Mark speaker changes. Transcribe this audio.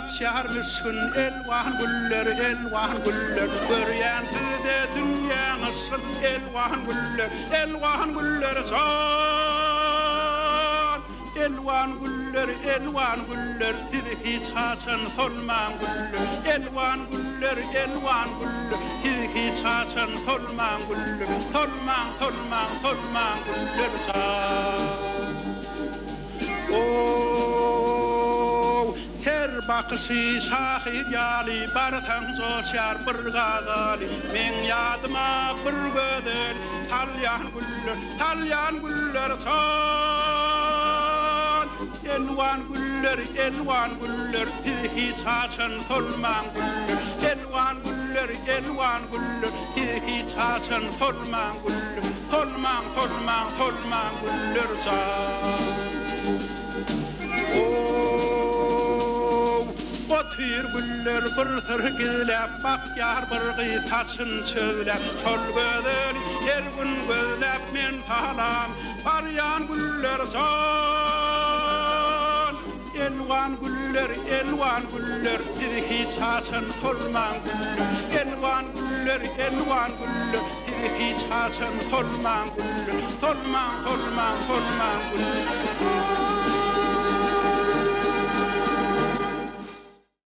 Speaker 1: açarmışsın Elwan güller, Elwan güller. Görýän de dünýäňysyn Elwan güller, Elwan güller son. Elwan güller, Elwan güller, tilki çaçan solman güller. Elwan güller, Elwan güller, tilki çaçan solman güller. Solman, solman, solman güller son. Oh, her bakışı şahit yali, baratan zoşar bir gazali. Men yadıma bir gödel, talyan güller son. Elwan güller, Elwan güller, tilki çaçan solman güller. Elwan güller, Elwan güller, tilki çaçan solman güller. Solman, solman, solman güller son. Otyr güller bir tırgilep, bakyar bir taşın çöylep. Çol gödel, el gün gözlep men talam, baryan güller son. Elwan güller, Elwan güller, tilki çaçan solman güller. Elwan güller, Elwan güller, tilki çaçan solman güller. Solman, solman, solman güller.